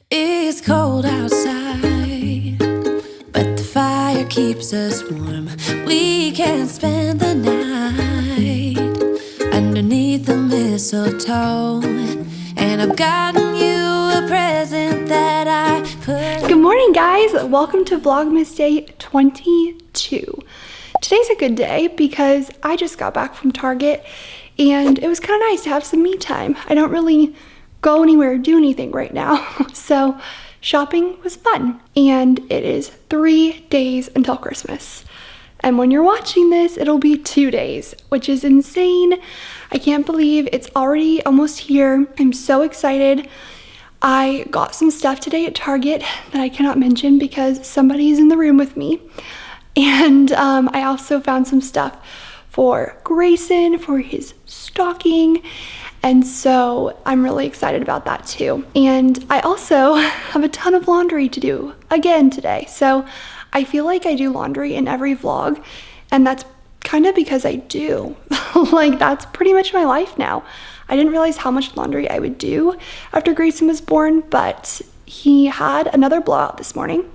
It's cold outside, but the fire keeps us warm. We can spend the night underneath the mistletoe, and I've gotten you a present that I put. Good morning, guys. Welcome to Vlogmas Day 22. Today's a good day because I just got back from Target and it was kind of nice to have some me time. I don't really go anywhere or do anything right now, so shopping was fun. And it is 3 days until Christmas. And when you're watching this, it'll be 2 days, which is insane. I can't believe it's already almost here. I'm so excited. I got some stuff today at Target that I cannot mention because somebody's in the room with me. And I also found some stuff for Grayson for his stocking. And so I'm really excited about that too. And I also have a ton of laundry to do again today. So I feel like I do laundry in every vlog, and that's kind of because I do. Like, that's pretty much my life now. I didn't realize how much laundry I would do after Grayson was born, but he had another blowout this morning.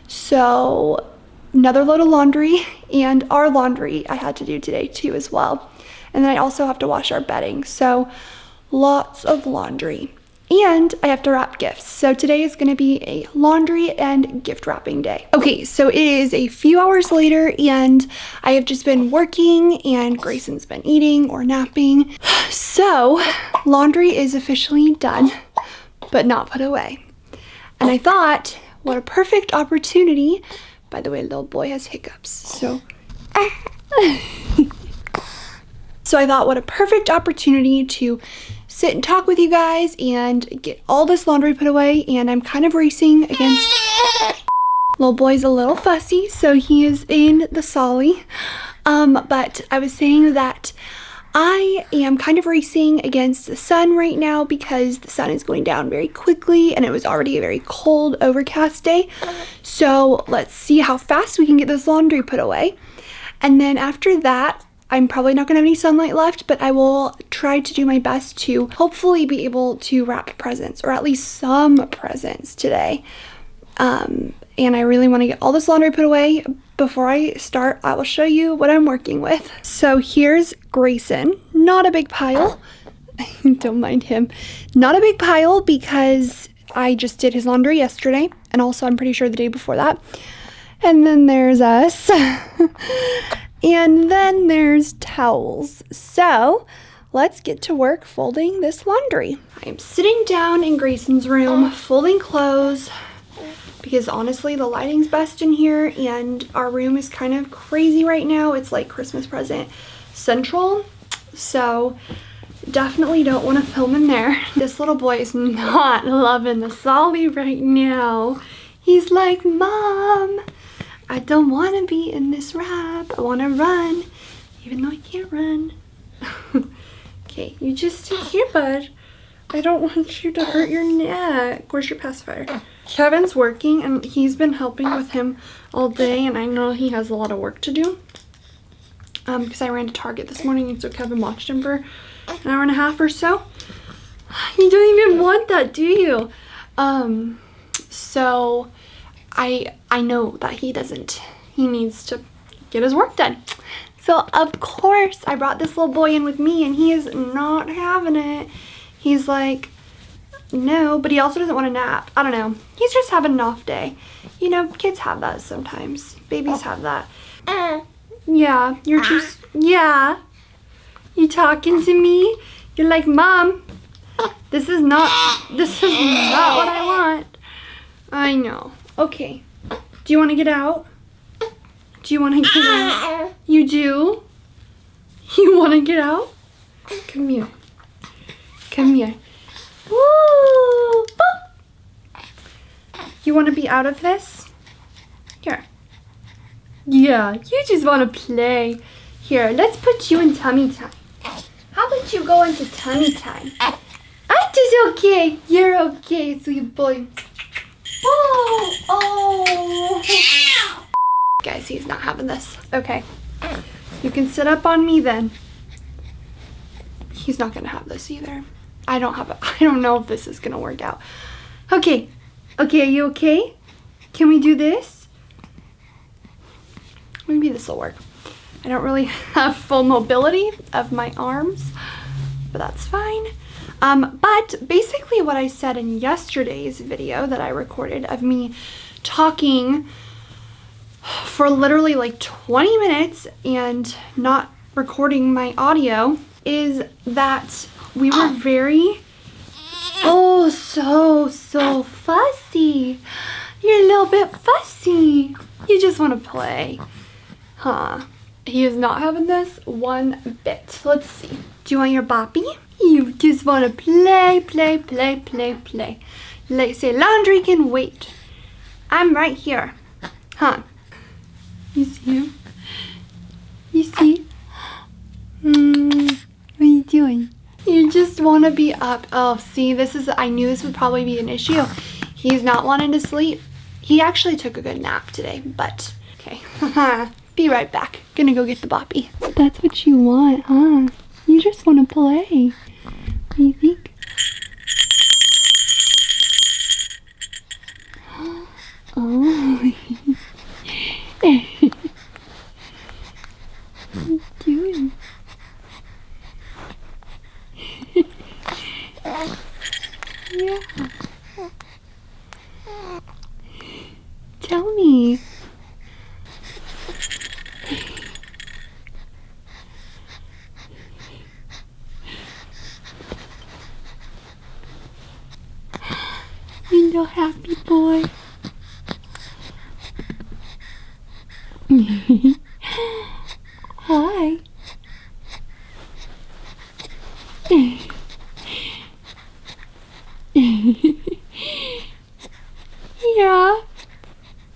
So another load of laundry, and our laundry I had to do today too as well. And then I also have to wash our bedding. So lots of laundry. And I have to wrap gifts. So today is going to be a laundry and gift wrapping day. Okay, so it is a few hours later and I have just been working and Grayson's been eating or napping. So laundry is officially done, but not put away. And I thought, what a perfect opportunity. By the way, little boy has hiccups, so. So I thought, what a perfect opportunity to sit and talk with you guys and get all this laundry put away. And I'm kind of racing against, little boy's a little fussy, so he is in the Solly. But I was saying that I am kind of racing against the sun right now because the sun is going down very quickly and it was already a very cold, overcast day. So let's see how fast we can get this laundry put away. And then after that, I'm probably not gonna have any sunlight left, but I will try to do my best to hopefully be able to wrap presents, or at least some presents today. And I really wanna get all this laundry put away. Before I start, I will show you what I'm working with. So here's Grayson, not a big pile. Don't mind him. Not a big pile because I just did his laundry yesterday, and also I'm pretty sure the day before that. And then there's us. And then there's towels. So let's get to work folding this laundry. I'm sitting down in Grayson's room folding clothes because honestly the lighting's best in here and our room is kind of crazy right now. It's like Christmas present central. So definitely don't want to film in there. This little boy is not loving the Solly right now. He's like, Mom, I don't want to be in this wrap. I want to run, even though I can't run. Okay, you just stay here, bud. I don't want you to hurt your neck. Where's your pacifier? Kevin's working, and he's been helping with him all day, and I know he has a lot of work to do. Because I ran to Target this morning, and so Kevin watched him for an hour and a half or so. You don't even want that, do you? So I know that he needs to get his work done. So of course I brought this little boy in with me and he is not having it. He's like, no, but he also doesn't want to nap. I don't know. He's just having an off day. You know, kids have that sometimes. Babies have that. Yeah, you're just, yeah. You talking to me? You're like, Mom, this is not what I want. I know. Okay. Do you want to get out? Do you want to get out? You do? You want to get out? Come here. Come here. Woo! Boop. You want to be out of this? Here. Yeah, you just want to play. Here, let's put you in tummy time. How about you go into tummy time? Auntie okay. You're okay, sweet boy. Oh. Guys, he's not having this. Okay. You can sit up on me then. He's not gonna have this either. I don't know if this is gonna work out. Okay. Okay, are you okay? Can we do this? Maybe this will work. I don't really have full mobility of my arms, but that's fine. But basically what I said in yesterday's video that I recorded of me talking for literally like 20 minutes and not recording my audio is that we were very, so fussy. You're a little bit fussy. You just want to play. Huh. He is not having this one bit. Let's see. Do you want your boppy? You just want to play. Say laundry can wait. I'm right here. Huh. You see him? You see? What are you doing? You just want to be up. Oh, see, I knew this would probably be an issue. He's not wanting to sleep. He actually took a good nap today, but okay. Be right back. Gonna go get the boppy. That's what you want, huh? You just want to play. What do you think? Oh. What are you doing? Yeah. Tell me. You know, happy boy. Hi. Yeah.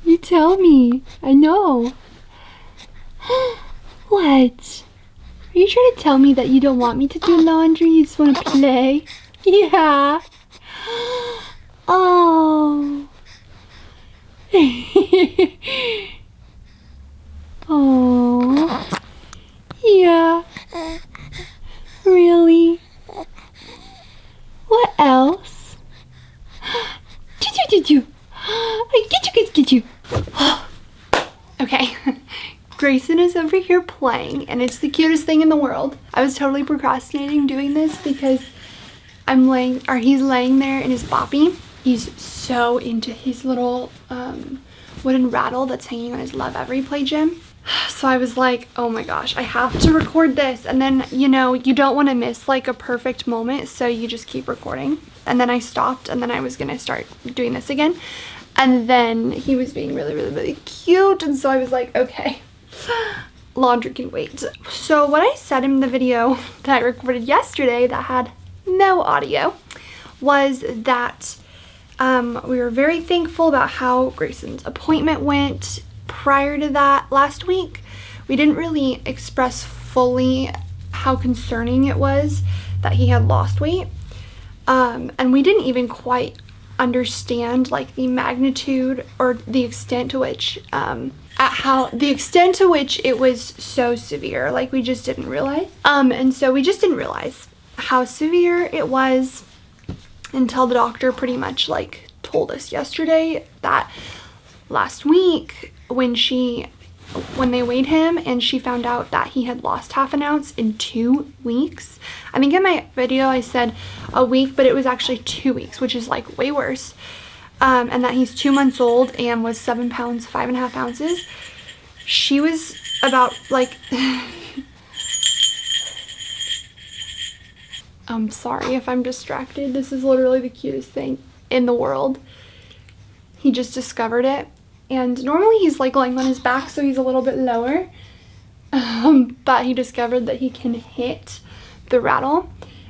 You tell me. I know. What? Are you trying to tell me that you don't want me to do laundry? You just want to play? Yeah. Oh. Oh. Yeah. Really? What else? Get you. Okay. Grayson is over here playing, and it's the cutest thing in the world. I was totally procrastinating doing this because he's laying there in his boppy. He's so into his little wooden rattle that's hanging on his Love Every Play gym. So I was like, oh my gosh, I have to record this. And then, you know, you don't want to miss like a perfect moment, so you just keep recording. And then I stopped, and then I was gonna start doing this again. And then he was being really cute, and so I was like, okay, laundry can wait. So what I said in the video that I recorded yesterday that had no audio was that we were very thankful about how Grayson's appointment went. Prior to that, last week, we didn't really express fully how concerning it was that he had lost weight. And we didn't even quite understand like the magnitude or the extent to which it was so severe. Like, we just didn't realize. And so we just didn't realize how severe it was until the doctor pretty much like told us yesterday that last week when they weighed him and she found out that he had lost half an ounce in 2 weeks. I think in my video I said a week, but it was actually 2 weeks, which is like way worse. And that he's 2 months old and was 7 pounds, 5.5 ounces. She was about like, I'm sorry if I'm distracted. This is literally the cutest thing in the world. He just discovered it. And normally he's like laying on his back, so he's a little bit lower. But he discovered that he can hit the rattle,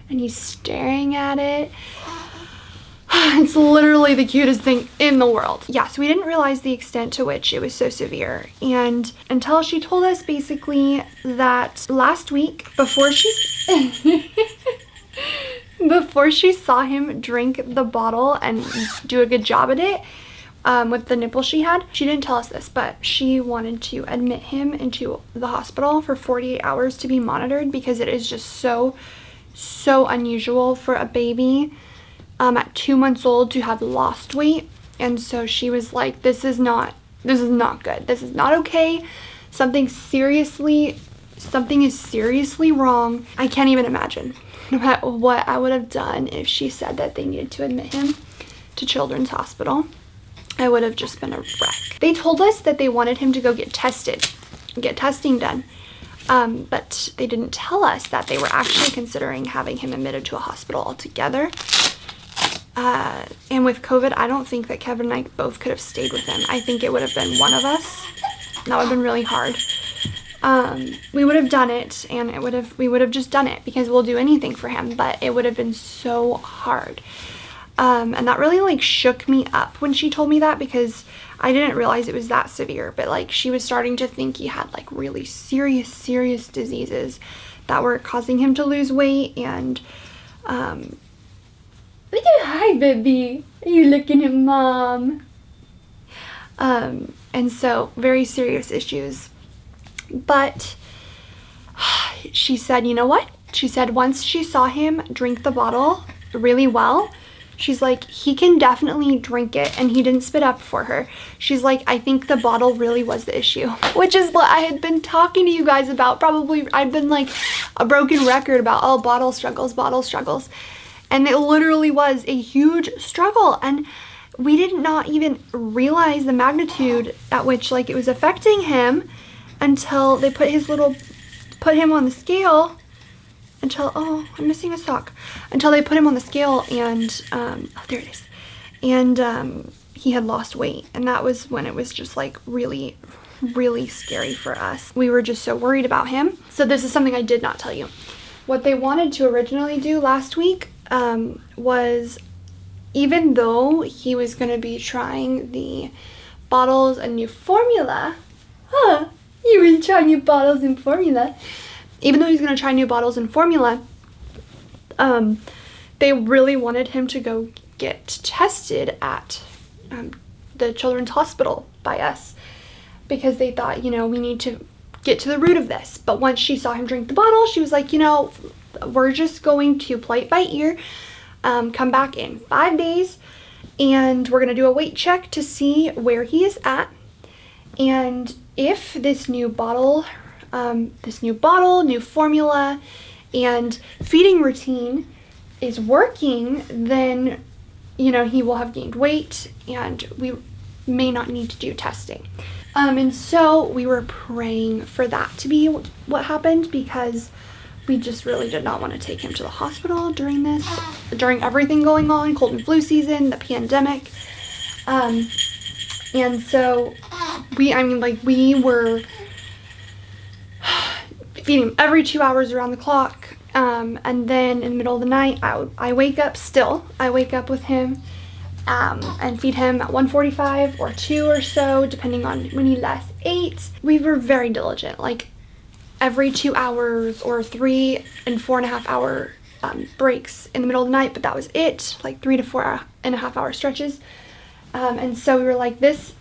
and he's staring at it. It's literally the cutest thing in the world. Yeah, so we didn't realize the extent to which it was so severe. And until she told us basically that last week, before she saw him drink the bottle and do a good job at it, with the nipple she had. She didn't tell us this, but she wanted to admit him into the hospital for 48 hours to be monitored because it is just so unusual for a baby at 2 months old to have lost weight. And so she was like, this is not good. This is not okay. Something is seriously wrong. I can't even imagine what I would have done if she said that they needed to admit him to Children's Hospital. I would have just been a wreck. They told us that they wanted him to go get testing done. But they didn't tell us that they were actually considering having him admitted to a hospital altogether. And with COVID, I don't think that Kevin and I both could have stayed with him. I think it would have been one of us. That would have been really hard. We would have done it, and we would have just done it because we'll do anything for him, but it would have been so hard. And that really like shook me up when she told me that, because I didn't realize it was that severe, but like she was starting to think he had like really serious diseases that were causing him to lose weight. And hi baby, are you looking at mom? And so very serious issues. But she said, you know what? She said once she saw him drink the bottle really well, she's like, he can definitely drink it, and he didn't spit up for her. She's like, I think the bottle really was the issue, which is what I had been talking to you guys about. Probably I've been like a broken record about all bottle struggles. And it literally was a huge struggle. And we did not even realize the magnitude at which like it was affecting him until they put him on the scale. Oh, I'm missing a sock. Until they put him on the scale, and oh, there it is. And he had lost weight, and that was when it was just like really scary for us. We were just so worried about him. So this is something I did not tell you. What they wanted to originally do last week was, even though he was going to be trying the bottles and new formula, you were trying new bottles and formula. Even though he's going to try new bottles and formula, they really wanted him to go get tested at the Children's Hospital by us, because they thought, you know, we need to get to the root of this. But once she saw him drink the bottle, she was like, you know, we're just going to play it by ear, come back in 5 days, and we're going to do a weight check to see where he is at. And if this new bottle, new formula and feeding routine is working, then, you know, he will have gained weight and we may not need to do testing. And so we were praying for that to be what happened, because we just really did not want to take him to the hospital during everything going on, cold and flu season, the pandemic. And so we were feeding him every 2 hours around the clock. And then in the middle of the night, I wake up with him and feed him at 1:45 or 2 or so, depending on when he last ate. We were very diligent, like every 2 hours or 3 and 4.5 hour breaks in the middle of the night, but that was it, like 3 to 4.5 hour stretches. And so we were like, this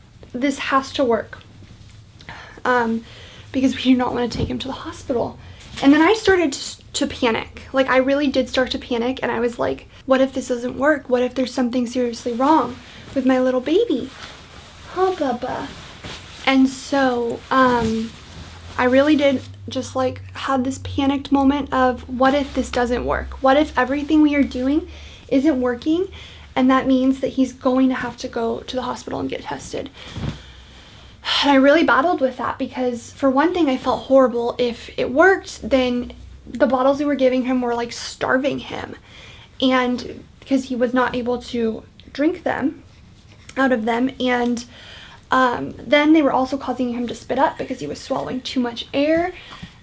has to work, because we do not want to take him to the hospital. And then I started to panic. Like, I really did start to panic, and I was like, what if this doesn't work? What if there's something seriously wrong with my little baby? Oh, Bubba. And so I really did just like had this panicked moment of, what if this doesn't work? What if everything we are doing isn't working, and that means that he's going to have to go to the hospital and get tested? And I really battled with that, because for one thing, I felt horrible. If it worked, then the bottles we were giving him were like starving him, and because he was not able to drink them out of them. And then they were also causing him to spit up because he was swallowing too much air.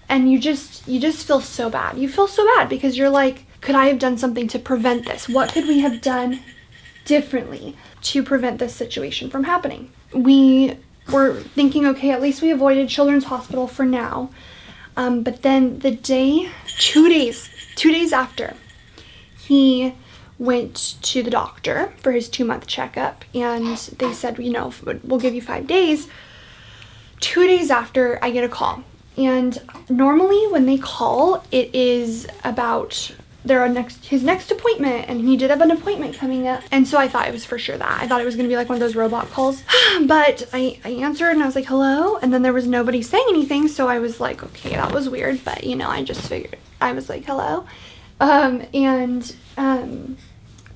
And you just feel so bad. You feel so bad because you're like, could I have done something to prevent this? What could we have done differently to prevent this situation from happening? We were thinking, okay, at least we avoided Children's Hospital for now. But then 2 days after, he went to the doctor for his 2-month checkup, and they said, you know, we'll give you 5 days. 2 days after, I get a call. And normally when they call, it is about his next appointment, and he did have an appointment coming up. And so I thought it was for sure that. I thought it was gonna be like one of those robot calls. But I answered and I was like, hello, and then there was nobody saying anything, so I was like, okay, that was weird, but you know, I just figured, I was like, hello.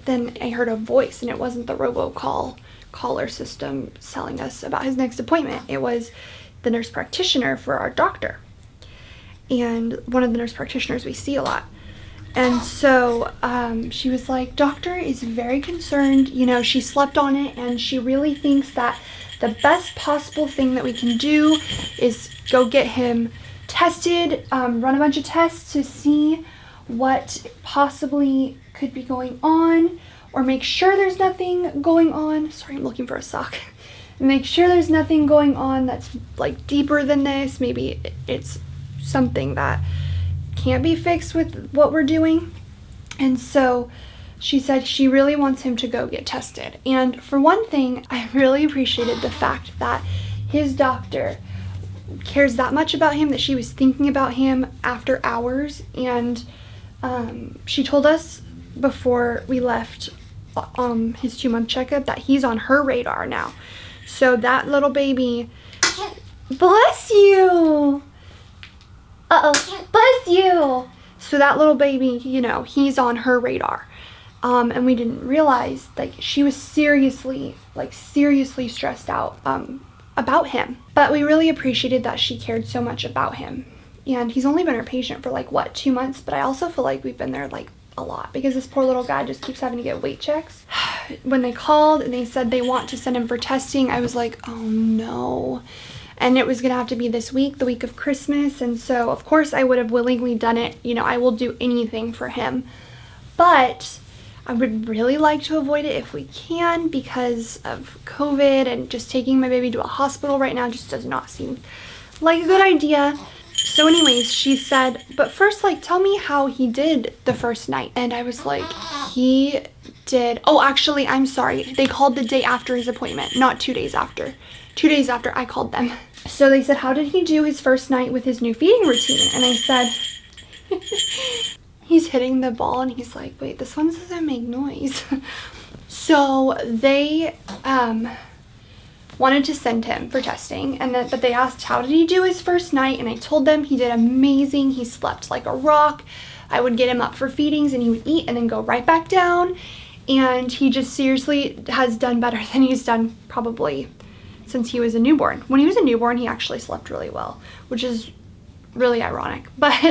Then I heard a voice, and it wasn't the caller system telling us about his next appointment. It was the nurse practitioner for our doctor, and one of the nurse practitioners we see a lot. And so she was like, doctor is very concerned, you know, she slept on it, and she really thinks that the best possible thing that we can do is go get him tested, run a bunch of tests to see what possibly could be going on, or make sure there's nothing going on. Sorry, I'm looking for a sock. Make sure there's nothing going on that's like deeper than this. Maybe it's something that can't be fixed with what we're doing. And so she said she really wants him to go get tested. And for one thing, I really appreciated the fact that his doctor cares that much about him, that she was thinking about him after hours. And she told us before we left his 2-month checkup that he's on her radar now. So that little baby, bless you. Uh-oh, bless you. So that little baby, you know, he's on her radar. And we didn't realize, like, she was seriously stressed out about him. But we really appreciated that she cared so much about him. And he's only been our patient for like, what, 2 months? But I also feel like we've been there like a lot, because this poor little guy just keeps having to get weight checks. When they called and they said they want to send him for testing, I was like, oh no. And it was gonna have to be this week, the week of Christmas. And so of course I would have willingly done it. You know, I will do anything for him. But I would really like to avoid it if we can, because of COVID, and just taking my baby to a hospital right now just does not seem like a good idea. So anyways, she said, but first, like, tell me how he did the first night. And I was like, he did, oh, actually, I'm sorry. They called the day after his appointment, not 2 days after. 2 days after I called them. So they said, how did he do his first night with his new feeding routine? And I said, he's hitting the ball, and he's like, wait, this one doesn't make noise. So they wanted to send him for testing, but they asked, how did he do his first night? And I told them he did amazing. He slept like a rock. I would get him up for feedings, and he would eat and then go right back down. And he just seriously has done better than he's done probably since he was a newborn. When he was a newborn, he actually slept really well, which is really ironic. But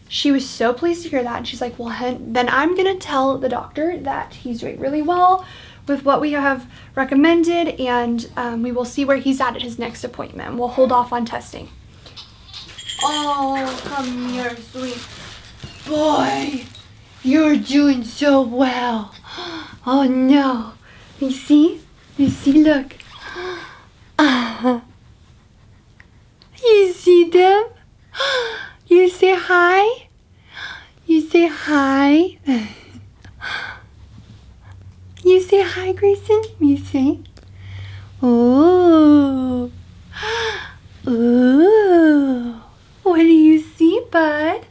she was so pleased to hear that. And she's like, well, then I'm gonna tell the doctor that he's doing really well with what we have recommended, and we will see where he's at his next appointment. We'll hold off on testing. Oh, come here, sweet boy. You're doing so well. Oh no. You see? You see, look. You see them? You say hi? You say hi? You say hi, Grayson? You say? Ooh. Ooh. What do you see, bud?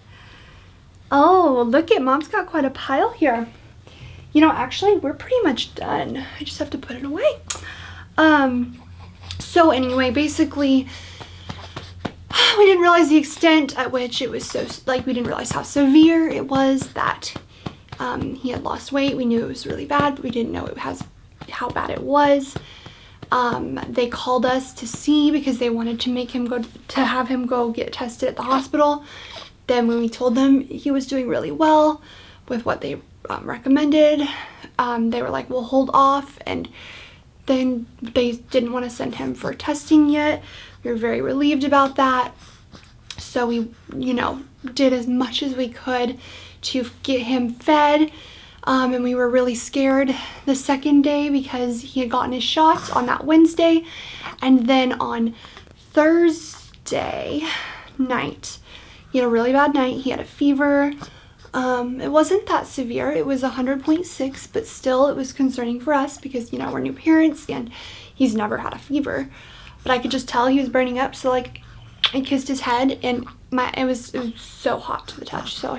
Oh, look at Mom's got quite a pile here. You know, actually, we're pretty much done. I just have to put it away. So anyway, basically, we didn't realize the extent at which it was so, like, we didn't realize how severe it was that he had lost weight. We knew it was really bad, but we didn't know how bad it was. They called us to see because they wanted to have him go get tested at the hospital. Then when we told them he was doing really well with what they recommended, they were like, we'll hold off. And then they didn't want to send him for testing yet. We were very relieved about that. So we, you know, did as much as we could to get him fed. And we were really scared the second day because he had gotten his shots on that Wednesday. And then on Thursday night, he had a really bad night. He had a fever. It wasn't that severe. It was 100.6, but still it was concerning for us because, you know, we're new parents and he's never had a fever. But I could just tell he was burning up. So, like, I kissed his head, and it was so hot to the touch. So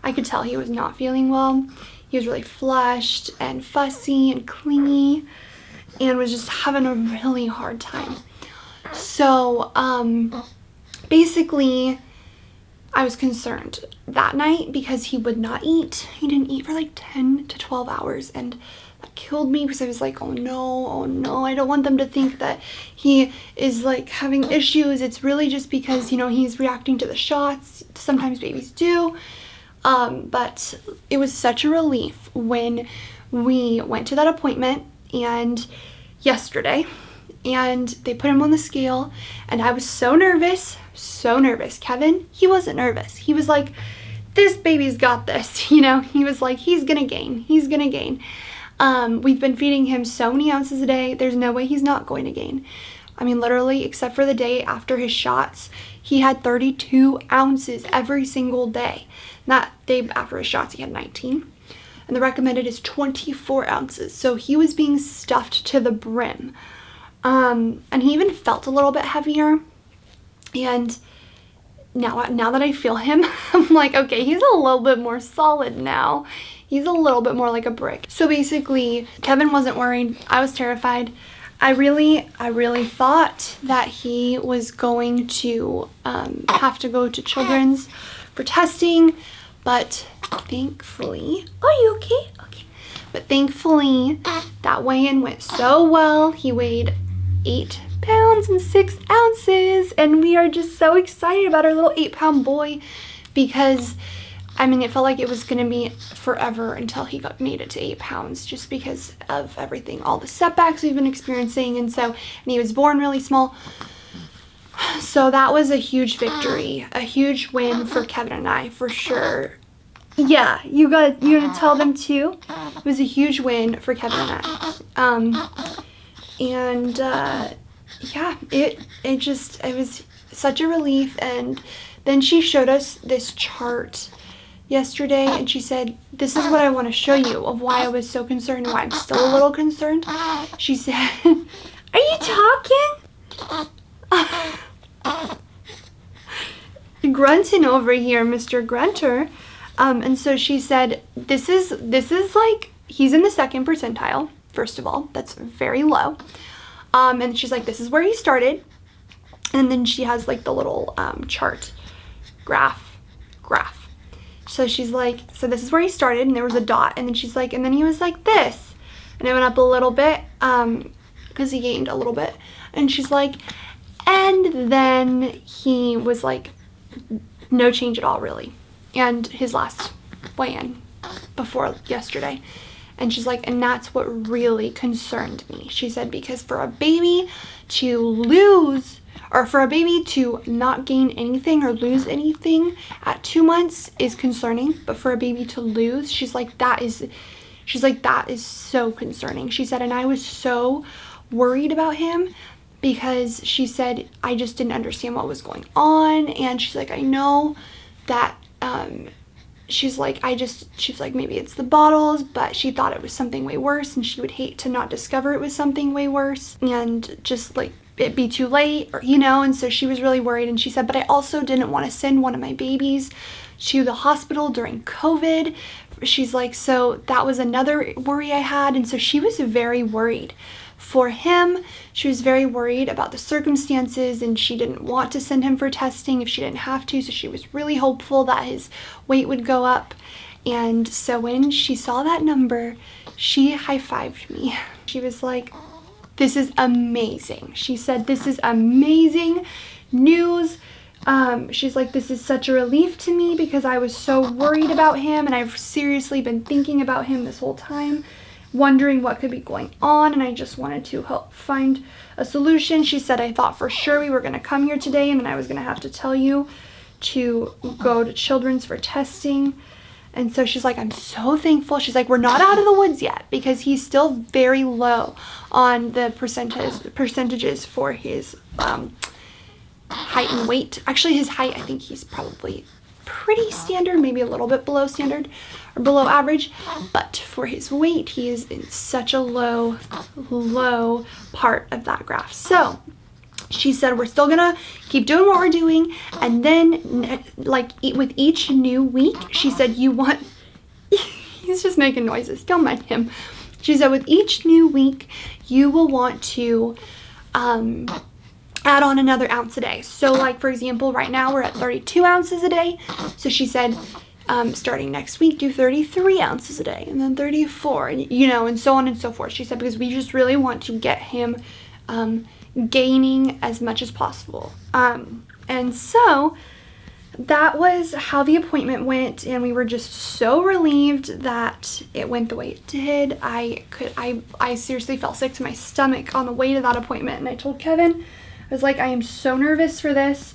I could tell he was not feeling well. He was really flushed and fussy and clingy, and was just having a really hard time. So basically, I was concerned that night because he would not eat. He didn't eat for like 10 to 12 hours, and that killed me because I was like, oh no, I don't want them to think that he is like having issues. It's really just because, you know, he's reacting to the shots. Sometimes babies do. But it was such a relief when we went to that appointment and yesterday, and they put him on the scale, and I was so nervous. Kevin, he wasn't nervous. He was like, this baby's got this, you know. He was like, he's gonna gain. We've been feeding him so many ounces a day. There's no way he's not going to gain. I mean, literally, except for the day after his shots, he had 32 ounces every single day. That day after his shots, he had 19. And the recommended is 24 ounces. So he was being stuffed to the brim. And he even felt a little bit heavier. And now that I feel him, I'm like, okay, he's a little bit more solid now. He's a little bit more like a brick. So basically, Kevin wasn't worried. I was terrified. I really thought that he was going to have to go to Children's for testing, but thankfully, are you okay? Okay. But thankfully, that weigh-in went so well. He weighed 8 pounds and 6 ounces, and we are just so excited about our little 8-pound boy because, I mean, it felt like it was going to be forever until he made it to 8 pounds, just because of everything, all the setbacks we've been experiencing. And he was born really small. So that was a huge victory, a huge win for Kevin and I, for sure. Yeah, you gonna tell them too? It was a huge win for Kevin and I. Yeah, it was such a relief. And then she showed us this chart yesterday, and she said, this is what I want to show you of why I was so concerned and why I'm still a little concerned. She said, are you talking? Grunting over here, Mr. Grunter. And so she said, this is like, he's in the 2nd percentile, first of all. That's very low. And she's like, this is where he started. And then she has like the little chart graph. So she's like, so this is where he started, and there was a dot, and then she's like, and then he was like this, and it went up a little bit, because he gained a little bit, and she's like, and then he was like, no change at all, really, and his last weigh-in before yesterday, and she's like, and that's what really concerned me. She said, because for a baby to lose, or for a baby to not gain anything or lose anything at 2 months is concerning, but for a baby to lose, she's like, that is so concerning. She said, and I was so worried about him because she said, I just didn't understand what was going on. And she's like, I know that, she's like, maybe it's the bottles, but she thought it was something way worse, and she would hate to not discover it was something way worse and just like it be too late, or, you know. And so she was really worried, and she said, but I also didn't want to send one of my babies to the hospital during COVID. She's like, so that was another worry I had. And so she was very worried for him. She was very worried about the circumstances, and she didn't want to send him for testing if she didn't have to. So she was really hopeful that his weight would go up. And so when she saw that number, she high-fived me. She was like, this is amazing. She said, this is amazing news. She's like, this is such a relief to me because I was so worried about him, and I've seriously been thinking about him this whole time, wondering what could be going on, and I just wanted to help find a solution. She said, I thought for sure we were going to come here today, and then I was going to have to tell you to go to Children's for testing. And so she's like, I'm so thankful. She's like, we're not out of the woods yet because he's still very low on the percentages for his height and weight. Actually, his height, I think he's probably pretty standard, maybe a little bit below standard or below average. But for his weight, he is in such a low part of that graph. So she said we're still gonna keep doing what we're doing, and then like with each new week, she said you want he's just making noises, don't mind him. She said with each new week you will want to add on another ounce a day. So like for example, right now we're at 32 ounces a day, so she said starting next week do 33 ounces a day, and then 34, and you know, and so on and so forth. She said because we just really want to get him gaining as much as possible. And so that was how the appointment went, and we were just so relieved that it went the way it did. I seriously felt sick to my stomach on the way to that appointment, and I told Kevin, I was like, I am so nervous for this,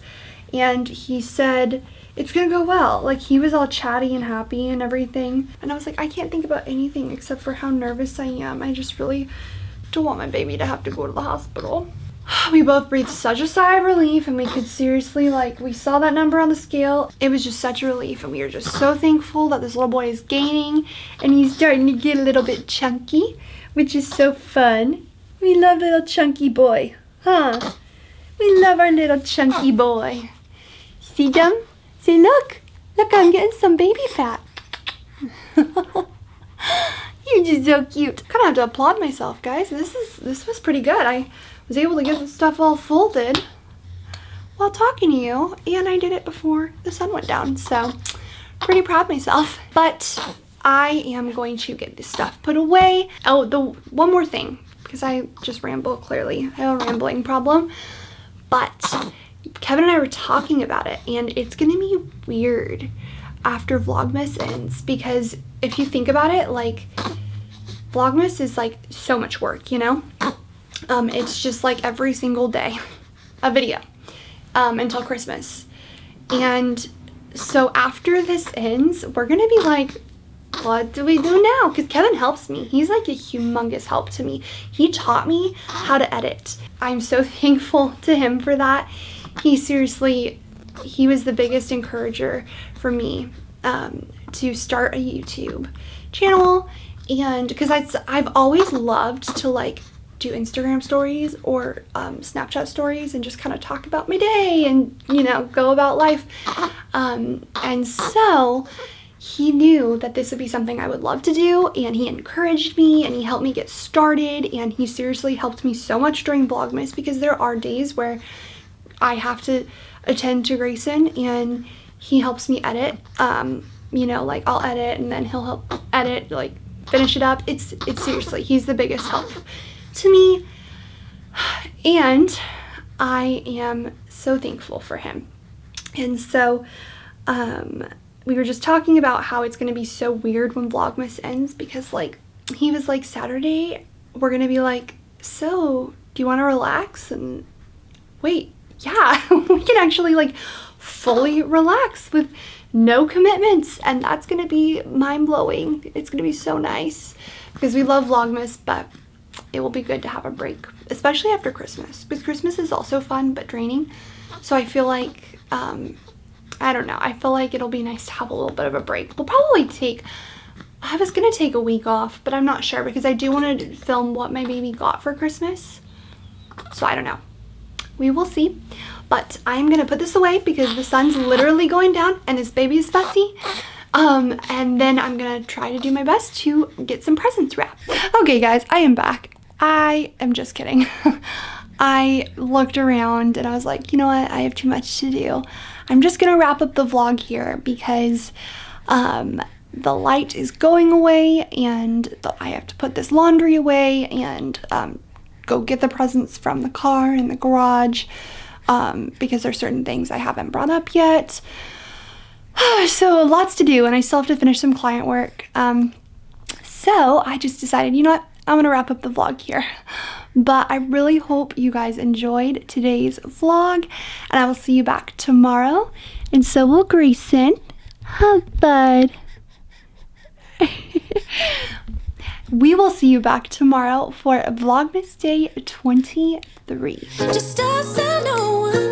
and he said it's gonna go well. Like, he was all chatty and happy and everything, and I was like, I can't think about anything except for how nervous I am. I just really don't want my baby to have to go to the hospital. We both breathed such a sigh of relief, and we could seriously, like, we saw that number on the scale. It was just such a relief, and we were just so thankful that this little boy is gaining, and he's starting to get a little bit chunky, which is so fun. We love little chunky boy, huh? We love our little chunky boy. See them? Say, look, I'm getting some baby fat. You're just so cute. Kind of have to applaud myself, guys. This was pretty good. I was able to get this stuff all folded while talking to you, and I did it before the sun went down, so pretty proud of myself. But I am going to get this stuff put away. Oh, one more thing, because I just ramble, clearly. I have a rambling problem. But Kevin and I were talking about it, and it's gonna be weird after Vlogmas ends, because if you think about it, like, Vlogmas is like so much work, you know? It's just like every single day a video until Christmas. And so after this ends, we're gonna be like, what do we do now? Because Kevin helps me. He's like a humongous help to me. He taught me how to edit. I'm so thankful to him for that. He was the biggest encourager for me to start a YouTube channel, and because I've always loved to like do Instagram stories or Snapchat stories and just kind of talk about my day and, you know, go about life, and so he knew that this would be something I would love to do, and he encouraged me, and he helped me get started, and he seriously helped me so much during Vlogmas, because there are days where I have to attend to Grayson, and he helps me edit. You know, like, I'll edit and then he'll help edit, like finish it up. It's seriously, he's the biggest help to me, and I am so thankful for him. And so we were just talking about how it's gonna be so weird when Vlogmas ends, because like he was like, Saturday we're gonna be like, so do you want to relax? And wait, yeah, we can actually like fully relax with no commitments, and that's gonna be mind-blowing. It's gonna be so nice, because we love Vlogmas, but it will be good to have a break, especially after Christmas, because Christmas is also fun but draining. So I feel like I don't know, I feel like it'll be nice to have a little bit of a break. We'll probably I was gonna take a week off, but I'm not sure, because I do want to film what my baby got for Christmas, so I don't know. We will see. But I'm gonna put this away because the sun's literally going down and this baby is fussy. And then I'm gonna try to do my best to get some presents wrapped. Okay guys, I am back. I am just kidding. I looked around and I was like, you know what, I have too much to do. I'm just gonna wrap up the vlog here, because the light is going away, and I have to put this laundry away and go get the presents from the car in the garage, because there's certain things I haven't brought up yet. So lots to do, and I still have to finish some client work. So I just decided, you know what, I'm gonna wrap up the vlog here. But I really hope you guys enjoyed today's vlog, and I will see you back tomorrow, and so will Grayson. Huh, bud? We will see you back tomorrow for Vlogmas Day 23. Just us and no one